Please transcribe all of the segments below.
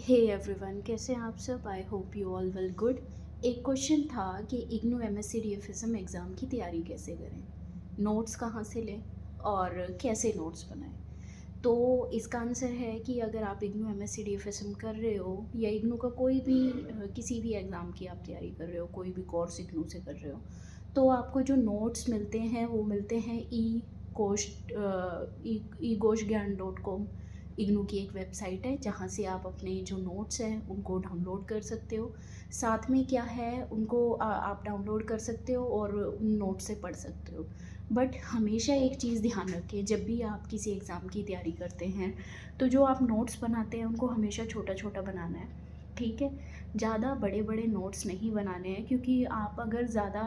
Hey everyone, कैसे हैं आप सब। I hope you all well good. एक क्वेश्चन था कि इग्नू एमएससी डीएफएसएम एग्ज़ाम की तैयारी कैसे करें, नोट्स कहाँ से लें और कैसे नोट्स बनाएं। तो इसका आंसर है कि अगर आप इग्नू एमएससी डीएफएसएम कर रहे हो या इग्नू का कोई भी किसी भी एग्ज़ाम की आप तैयारी कर रहे हो, कोई भी कोर्स इग्नू से कर रहे हो, तो आपको जो नोट्स मिलते हैं वो मिलते हैं egoshgyan.com। इग्नू की एक वेबसाइट है जहाँ से आप अपने जो नोट्स हैं उनको डाउनलोड कर सकते हो। साथ में क्या है, उनको आप डाउनलोड कर सकते हो और उन नोट से पढ़ सकते हो। बट हमेशा एक चीज़ ध्यान रखें, जब भी आप किसी एग्ज़ाम की तैयारी करते हैं तो जो आप नोट्स बनाते हैं उनको हमेशा छोटा छोटा बनाना है, ठीक है। ज़्यादा बड़े बड़े नोट्स नहीं बनाने हैं, क्योंकि आप अगर ज़्यादा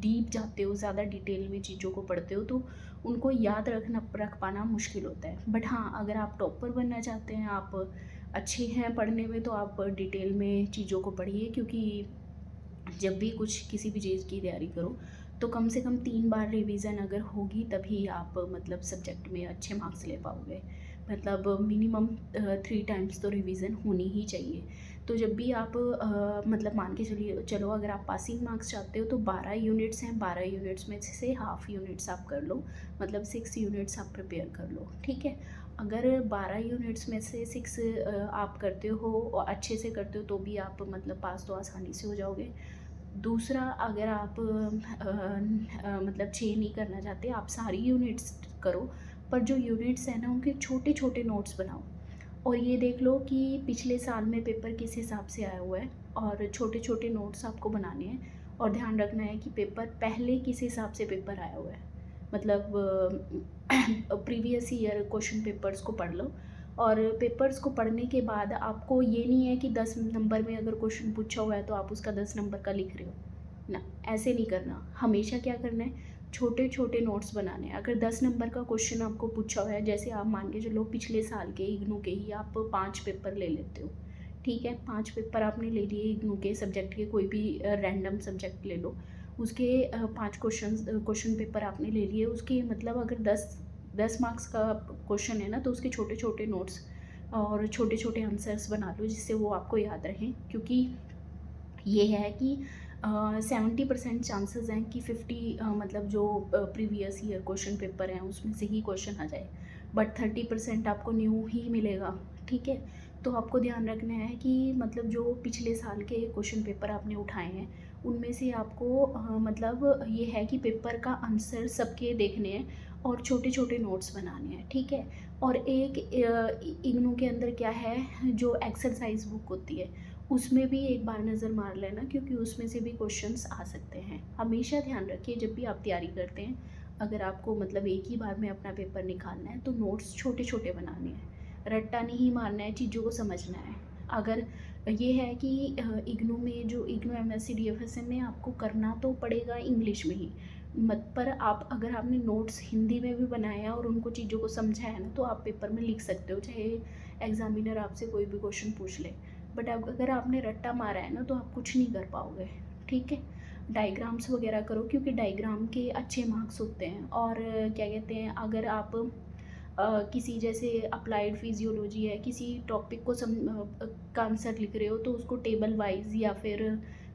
डीप जाते हो, ज़्यादा डिटेल में चीज़ों को पढ़ते हो तो उनको याद रख पाना मुश्किल होता है। बट हाँ, अगर आप टॉपर बनना चाहते हैं, आप अच्छे हैं पढ़ने में, तो आप डिटेल में चीज़ों को पढ़िए। क्योंकि जब भी कुछ किसी भी चीज़ की तैयारी करो तो कम से कम 3 बार रिवीजन अगर होगी तभी आप मतलब सब्जेक्ट में अच्छे मार्क्स ले पाओगे। मतलब मिनिमम 3 टाइम्स तो रिवीजन होनी ही चाहिए। तो जब भी आप मतलब मान के चलिए चलो, अगर आप पासिंग मार्क्स चाहते हो तो 12 यूनिट्स हैं, 12 यूनिट्स में से हाफ यूनिट्स आप कर लो, मतलब 6 यूनिट्स आप प्रिपेयर कर लो, ठीक है। अगर 12 यूनिट्स में से 6 आप करते हो और अच्छे से करते हो तो भी आप मतलब पास तो आसानी से हो जाओगे। दूसरा, अगर आप मतलब 6 नहीं करना चाहते, आप सारी यूनिट्स करो, पर जो यूनिट्स हैं ना उनके छोटे छोटे नोट्स बनाओ। और ये देख लो कि पिछले साल में पेपर किस हिसाब से आया हुआ है, और छोटे छोटे नोट्स आपको बनाने हैं। और ध्यान रखना है कि पेपर पहले किस हिसाब से पेपर आया हुआ है, मतलब प्रीवियस ईयर क्वेश्चन पेपर्स को पढ़ लो। और पेपर्स को पढ़ने के बाद आपको ये नहीं है कि 10 नंबर में अगर क्वेश्चन पूछा हुआ है तो आप उसका 10 नंबर का लिख रहे हो ना, ऐसे नहीं करना। हमेशा क्या करना है, छोटे छोटे नोट्स बनाने हैं। अगर 10 नंबर का क्वेश्चन आपको पूछा हुआ है, जैसे आप मान के चलो पिछले साल के इग्नू के ही आप 5 पेपर ले लेते हो, ठीक है। 5 पेपर आपने ले लिए इग्नू के सब्जेक्ट के, कोई भी रैंडम सब्जेक्ट ले लो, उसके 5 क्वेश्चन पेपर आपने ले लिए। उसके मतलब अगर 10 मार्क्स का क्वेश्चन है ना, तो उसके छोटे छोटे नोट्स और छोटे छोटे आंसर्स बना लो, जिससे वो आपको याद रहें। क्योंकि ये है कि 70% चांसेस हैं कि 50 मतलब जो प्रीवियस ईयर क्वेश्चन पेपर हैं उसमें से ही क्वेश्चन आ जाए, बट 30% आपको न्यू ही मिलेगा, ठीक है। तो आपको ध्यान रखना है कि मतलब जो पिछले साल के क्वेश्चन पेपर आपने उठाए हैं उनमें से आपको मतलब ये है कि पेपर का आंसर सबके देखने हैं और छोटे छोटे नोट्स बनाने हैं, ठीक है। और एक इग्नू के अंदर क्या है, जो एक्सरसाइज बुक होती है उसमें भी एक बार नज़र मार लेना, क्योंकि उसमें से भी क्वेश्चंस आ सकते हैं। हमेशा ध्यान रखिए जब भी आप तैयारी करते हैं, अगर आपको मतलब एक ही बार में अपना पेपर निकालना है तो नोट्स छोटे छोटे बनाने हैं, रट्टा नहीं मारना है, चीज़ों को समझना है। अगर ये है कि इग्नू में जो इग्नू एमएससी डीएफएसएम में आपको करना तो पड़ेगा इंग्लिश में ही, मत पर आप अगर आपने नोट्स हिंदी में भी बनाया और उनको चीज़ों को समझा है ना, तो आप पेपर में लिख सकते हो, चाहे एग्जामिनर आपसे कोई भी क्वेश्चन पूछ ले। बट अब अगर आपने रट्टा मारा है ना तो आप कुछ नहीं कर पाओगे, ठीक है। डायग्राम्स वगैरह करो, क्योंकि डायग्राम के अच्छे मार्क्स होते हैं। और क्या कहते हैं, अगर आप किसी जैसे अप्लाइड फिजियोलॉजी है, किसी टॉपिक को का आंसर लिख रहे हो तो उसको टेबल वाइज या फिर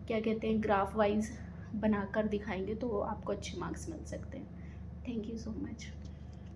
क्या कहते हैं ग्राफ वाइज बनाकर दिखाएंगे तो आपको अच्छे मार्क्स मिल सकते हैं। Thank you so much.